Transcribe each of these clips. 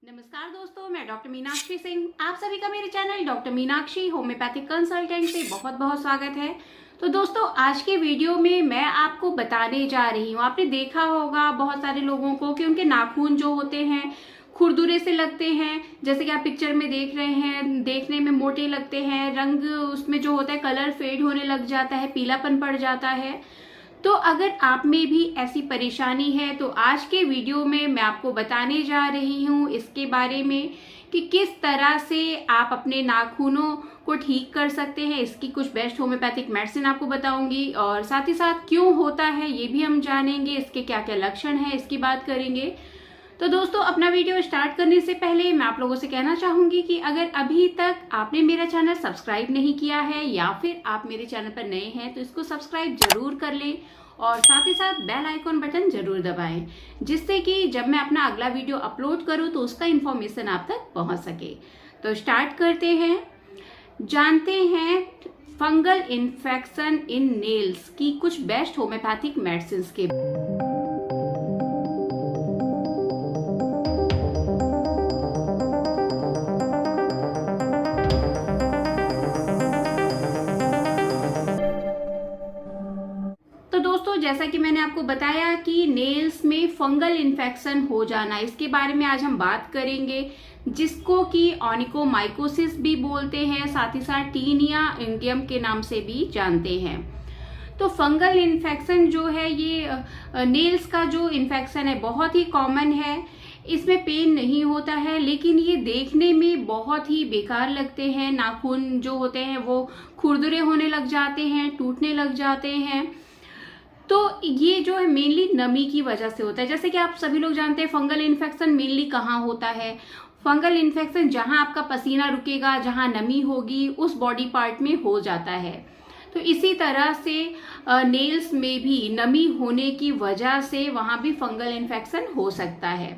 नमस्कार दोस्तों, मैं डॉक्टर मीनाक्षी सिंह। आप सभी का मेरे channel doctor Meenakshi homeopathic consultant से बहुत बहुत स्वागत है। तो दोस्तों, आज के वीडियो में मैं आपको बताने जा रही हूँ, आपने देखा होगा बहुत सारे लोगों को कि उनके नाखून जो होते हैं खुरदुरे से लगते हैं। जैसे कि आप पिक्चर में देख रहे हैं, देखने में मोटे लगते हैं, रंग उसमें जो होता है कलर फेड होने लग जाता है, पीलापन पड़ जाता है। तो अगर आप में भी ऐसी परेशानी है तो आज के वीडियो में मैं आपको बताने जा रही हूँ इसके बारे में कि किस तरह से आप अपने नाखूनों को ठीक कर सकते हैं। इसकी कुछ बेस्ट होम्योपैथिक मेडिसिन आपको बताऊंगी और साथ ही साथ क्यों होता है ये भी हम जानेंगे, इसके क्या क्या लक्षण हैं इसकी बात करेंगे। तो दोस्तों, अपना वीडियो स्टार्ट करने से पहले मैं आप लोगों से कहना चाहूंगी कि अगर अभी तक आपने मेरा चैनल सब्सक्राइब नहीं किया है या फिर आप मेरे चैनल पर नए हैं तो इसको सब्सक्राइब जरूर कर लें और साथ ही साथ बेल आइकॉन बटन जरूर दबाएं, जिससे कि जब मैं अपना अगला वीडियो अपलोड करूं तो उसका इन्फॉर्मेशन आप तक पहुंच सके। तो स्टार्ट करते हैं, जानते हैं फंगल इन्फेक्शन इन नेल्स की कुछ बेस्ट होम्योपैथिक मेडिसिन के। जैसा कि मैंने आपको बताया कि नेल्स में फंगल इन्फेक्शन हो जाना, इसके बारे में आज हम बात करेंगे, जिसको कि ऑनिकोमाइकोसिस भी बोलते हैं, साथ ही साथ टीनिया इंडियम के नाम से भी जानते हैं। तो फंगल इन्फेक्शन जो है ये नेल्स का जो इन्फेक्शन है बहुत ही कॉमन है। इसमें पेन नहीं होता है, लेकिन ये देखने में बहुत ही बेकार लगते हैं। नाखून जो होते हैं वो खुरदुरे होने लग जाते हैं, टूटने लग जाते हैं। तो ये जो है मेनली नमी की वजह से होता है। जैसे कि आप सभी लोग जानते हैं फंगल इन्फेक्शन मेनली कहाँ होता है। फंगल इन्फेक्शन जहां आपका पसीना रुकेगा, जहां नमी होगी, उस बॉडी पार्ट में हो जाता है। तो इसी तरह से नेल्स में भी नमी होने की वजह से वहां भी फंगल इन्फेक्शन हो सकता है।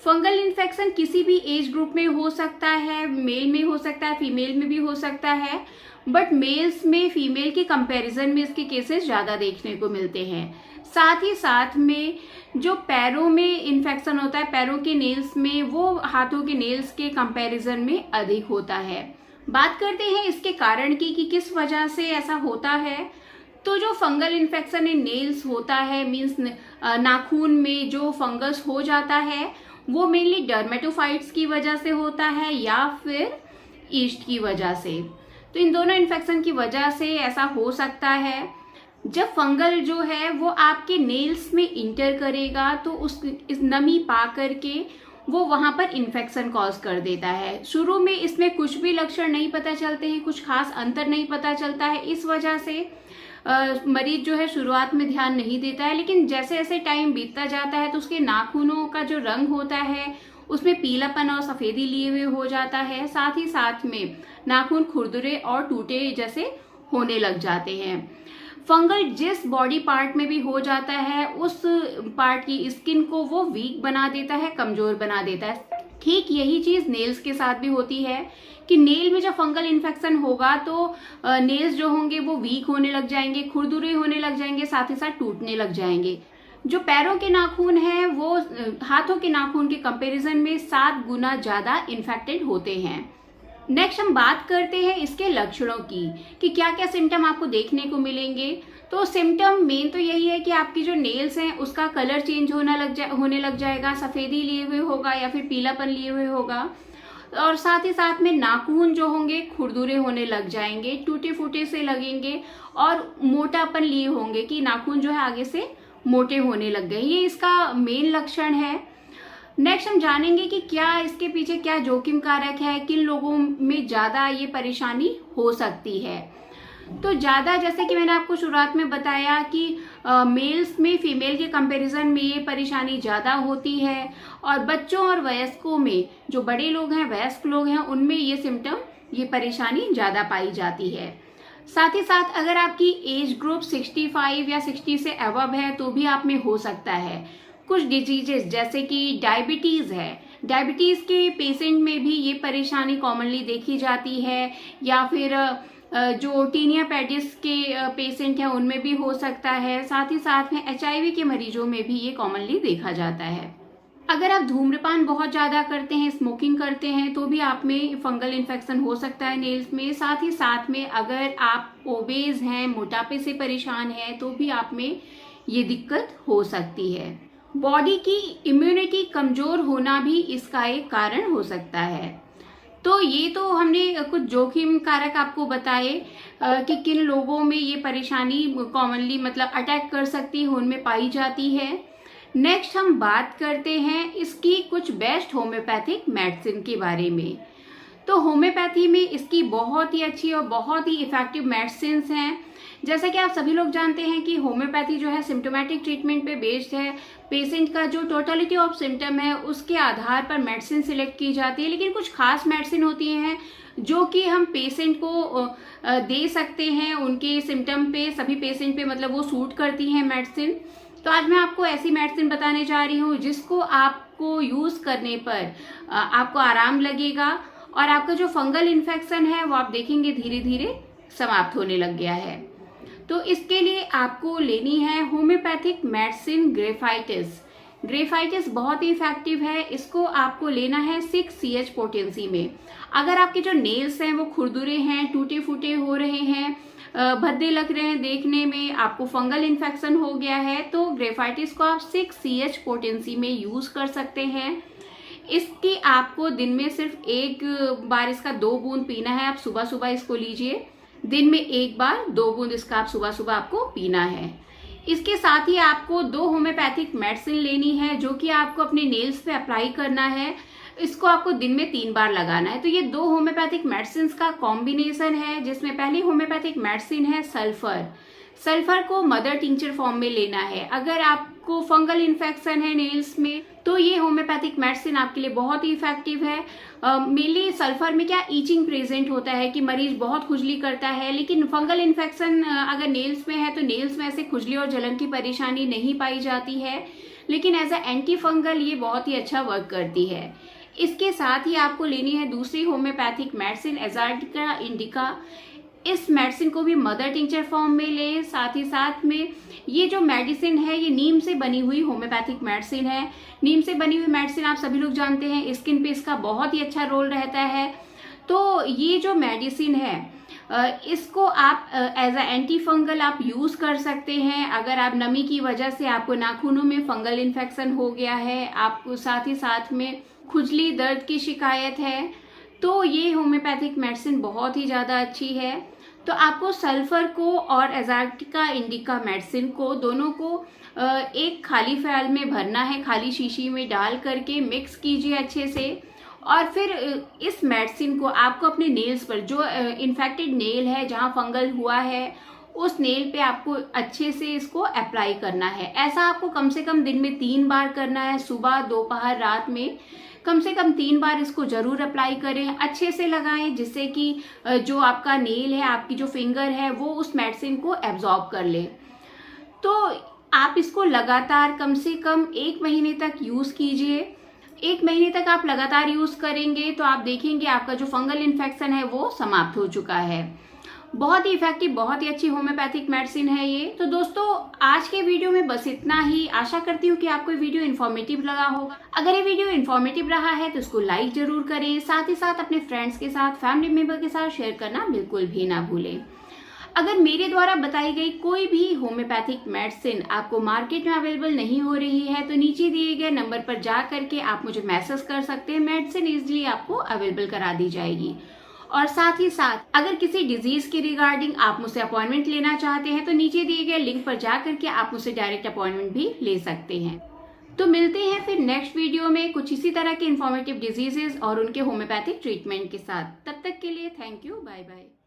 फंगल इन्फेक्शन किसी भी एज ग्रुप में हो सकता है, मेल में हो सकता है, फीमेल में भी हो सकता है, बट मेल्स में फीमेल के कंपैरिजन में इसके केसेस ज़्यादा देखने को मिलते हैं। साथ ही साथ में जो पैरों में इन्फेक्शन होता है, पैरों के नेल्स में, वो हाथों के नेल्स के कंपैरिजन में अधिक होता है। बात करते हैं इसके कारण की कि किस वजह से ऐसा होता है। तो जो फंगल इन्फेक्शन इन नेल्स होता है, मीन्स नाखून में जो फंगस हो जाता है वो मेनली डर्मेटोफाइट्स की वजह से होता है या फिर ईस्ट की वजह से। तो इन दोनों इन्फेक्शन की वजह से ऐसा हो सकता है। जब फंगल जो है वो आपके नेल्स में इंटर करेगा तो इस नमी पा करके वो वहां पर इन्फेक्शन कॉज कर देता है। शुरू में इसमें कुछ भी लक्षण नहीं पता चलते हैं, कुछ खास अंतर नहीं पता चलता है। इस वजह से मरीज जो है शुरुआत में ध्यान नहीं देता है, लेकिन जैसे जैसे टाइम बीतता जाता है तो उसके नाखूनों का जो रंग होता है उसमें पीलापन और सफेदी लिए हुए हो जाता है। साथ ही साथ में नाखून खुरदुरे और टूटे जैसे होने लग जाते हैं। फंगल जिस बॉडी पार्ट में भी हो जाता है उस पार्ट की स्किन को वो वीक बना देता है, कमजोर बना देता है। ठीक यही चीज नेल्स के साथ भी होती है कि नेल में जब फंगल इन्फेक्शन होगा तो नेल्स जो होंगे वो वीक होने लग जाएंगे, खुरदुरे होने लग जाएंगे, साथ ही साथ टूटने लग जाएंगे। जो पैरों के नाखून हैं वो हाथों के नाखून के कंपैरिजन में 7 गुना ज्यादा इन्फेक्टेड होते हैं। नेक्स्ट हम बात करते हैं इसके लक्षणों की कि क्या क्या सिम्टम आपको देखने को मिलेंगे। तो सिम्टम मेन तो यही है कि आपकी जो नेल्स हैं उसका कलर चेंज होने लग जाएगा, सफेदी लिए हुए होगा या फिर पीलापन लिए हुए होगा, और साथ ही साथ में नाखून जो होंगे खुरदुरे होने लग जाएंगे, टूटे फूटे से लगेंगे और मोटापन लिए होंगे कि नाखून जो है आगे से मोटे होने लग गए। ये इसका मेन लक्षण है। नेक्स्ट हम जानेंगे कि क्या इसके पीछे क्या जोखिम कारक है, किन लोगों में ज्यादा ये परेशानी हो सकती है। तो ज्यादा, जैसे कि मैंने आपको शुरुआत में बताया कि मेल्स में फीमेल के कंपैरिजन में ये परेशानी ज्यादा होती है, और बच्चों और वयस्कों में, जो बड़े लोग हैं, वयस्क लोग हैं, उनमें ये सिम्टम, ये परेशानी ज्यादा पाई जाती है। साथ ही साथ अगर आपकी एज ग्रुप 65 या 60 से अबव है तो भी आप में हो सकता है। कुछ डिजीजेस जैसे कि डायबिटीज है, डायबिटीज के पेशेंट में भी ये परेशानी कॉमनली देखी जाती है, या फिर जो टीनिया पेडिस के पेशेंट हैं उनमें भी हो सकता है। साथ ही साथ में HIV के मरीजों में भी ये कॉमनली देखा जाता है। अगर आप धूम्रपान बहुत ज़्यादा करते हैं, स्मोकिंग करते हैं, तो भी आप में फंगल इन्फेक्शन हो सकता है नेल्स में। साथ ही साथ में अगर आप ओबेज हैं, मोटापे से परेशान हैं, तो भी आप में ये दिक्कत हो सकती है। बॉडी की इम्यूनिटी कमज़ोर होना भी इसका एक कारण हो सकता है। तो ये तो हमने कुछ जोखिम कारक आपको बताए कि किन लोगों में ये परेशानी कॉमनली मतलब अटैक कर सकती है, उनमें पाई जाती है। नेक्स्ट हम बात करते हैं इसकी कुछ बेस्ट होम्योपैथिक मेडिसिन के बारे में। तो होम्योपैथी में इसकी बहुत ही अच्छी और बहुत ही इफेक्टिव मेडिसिन हैं। जैसा कि आप सभी लोग जानते हैं कि होम्योपैथी जो है सिम्टोमेटिक ट्रीटमेंट पे बेस्ड है। पेशेंट का जो टोटलिटी ऑफ सिम्टम है उसके आधार पर मेडिसिन सिलेक्ट की जाती है, लेकिन कुछ खास मेडिसिन होती हैं जो कि हम पेशेंट को दे सकते हैं उनके सिम्टम पे, सभी पेशेंट पे मतलब वो सूट करती हैं मेडिसिन। तो आज मैं आपको ऐसी मेडिसिन बताने जा रही हूँ जिसको आपको यूज़ करने पर आपको आराम लगेगा और आपका जो फंगल इन्फेक्शन है वो आप देखेंगे धीरे धीरे समाप्त होने लग गया है। तो इसके लिए आपको लेनी है होम्योपैथिक मेडिसिन ग्रेफाइटिस। ग्रेफाइटिस बहुत ही इफेक्टिव है। इसको आपको लेना है 6CH पोटेंसी में। अगर आपके जो नेल्स हैं वो खुरदुरे हैं, टूटे फूटे हो रहे हैं, भद्दे लग रहे हैं देखने में, आपको फंगल इन्फेक्शन हो गया है, तो ग्रेफाइटिस को आप 6CH पोटेंसी में यूज़ कर सकते हैं। इसकी आपको दिन में सिर्फ एक बार इसका 2 बूंद पीना है। आप सुबह सुबह इसको लीजिए, दिन में एक बार 2 बूंद इसका आप सुबह सुबह आपको पीना है। इसके साथ ही आपको 2 होम्योपैथिक मेडिसिन लेनी है जो कि आपको अपने नेल्स पे अप्लाई करना है। इसको आपको दिन में 3 बार लगाना है। तो ये 2 होम्योपैथिक मेडिसिन का कॉम्बिनेशन है, जिसमें पहली होम्योपैथिक मेडिसिन है सल्फर। सल्फर को मदर टिंचर फॉर्म में लेना है। अगर आपको फंगल इन्फेक्शन है नेल्स में तो ये होम्योपैथिक मेडिसिन आपके लिए बहुत ही इफेक्टिव है। मेनली सल्फर में क्या ईचिंग प्रेजेंट होता है कि मरीज बहुत खुजली करता है, लेकिन फंगल इन्फेक्शन अगर नेल्स में है तो नेल्स में ऐसे खुजली और जलन की परेशानी नहीं पाई जाती है, लेकिन एज अ एंटी फंगल ये बहुत ही अच्छा वर्क करती है। इसके साथ ही आपको लेनी है दूसरी होम्योपैथिक मेडिसिन एज़ार्टिका इंडिका। इस मेडिसिन को भी मदर टिंचर फॉर्म में लें। साथ ही साथ में ये जो मेडिसिन है ये नीम से बनी हुई होम्योपैथिक मेडिसिन है। नीम से बनी हुई मेडिसिन आप सभी लोग जानते हैं स्किन पे इसका बहुत ही अच्छा रोल रहता है। तो ये जो मेडिसिन है इसको आप एज अ एंटी फंगल आप यूज़ कर सकते हैं। अगर आप नमी की वजह से आपको नाखूनों में फंगल इन्फेक्शन हो गया है, आपको साथ ही साथ में खुजली दर्द की शिकायत है, तो ये होम्योपैथिक मेडिसिन बहुत ही ज़्यादा अच्छी है। तो आपको सल्फर को और एज़ार्टिका इंडिका मेडिसिन को दोनों को एक खाली फाइल में भरना है, खाली शीशी में डाल करके मिक्स कीजिए अच्छे से। और फिर इस मेडिसिन को आपको अपने नेल्स पर, जो इन्फेक्टेड नेल है जहाँ फंगल हुआ है, उस नेल पे आपको अच्छे से इसको अप्लाई करना है। ऐसा आपको कम से कम दिन में 3 बार करना है, सुबह, दोपहर, रात में कम से कम 3 बार इसको जरूर अप्लाई करें। अच्छे से लगाएं जिससे कि जो आपका नेल है, आपकी जो फिंगर है, वो उस मेडिसिन को एब्जॉर्ब कर ले। तो आप इसको लगातार कम से कम 1 महीने तक यूज़ कीजिए। 1 महीने तक आप लगातार यूज़ करेंगे तो आप देखेंगे आपका जो फंगल इन्फेक्शन है वो समाप्त हो चुका है। बहुत ही इफेक्टिव, बहुत ही अच्छी होम्योपैथिक मेडिसिन है ये। तो दोस्तों आज के वीडियो में बस इतना ही। आशा करती हूँ कि आपको ये वीडियो इन्फॉर्मेटिव लगा होगा। अगर ये वीडियो इन्फॉर्मेटिव रहा है तो इसको लाइक जरूर करें। साथ ही साथ अपने फ्रेंड्स के साथ, फैमिली मेंबर के साथ शेयर करना बिल्कुल भी ना भूलें। अगर मेरे द्वारा बताई गई कोई भी होम्योपैथिक मेडिसिन आपको मार्केट में अवेलेबल नहीं हो रही है तो नीचे दिए गए नंबर पर जा करके आप मुझे मैसेज कर सकते हैं। मेडिसिन इजीली आपको अवेलेबल करा दी जाएगी। और साथ ही साथ अगर किसी डिजीज के रिगार्डिंग आप मुझसे अपॉइंटमेंट लेना चाहते हैं तो नीचे दिए गए लिंक पर जा करके आप मुझसे डायरेक्ट अपॉइंटमेंट भी ले सकते हैं। तो मिलते हैं फिर नेक्स्ट वीडियो में कुछ इसी तरह के इन्फॉर्मेटिव डिजीजेस और उनके होम्योपैथिक ट्रीटमेंट के साथ। तब तक के लिए थैंक यू, बाय बाय।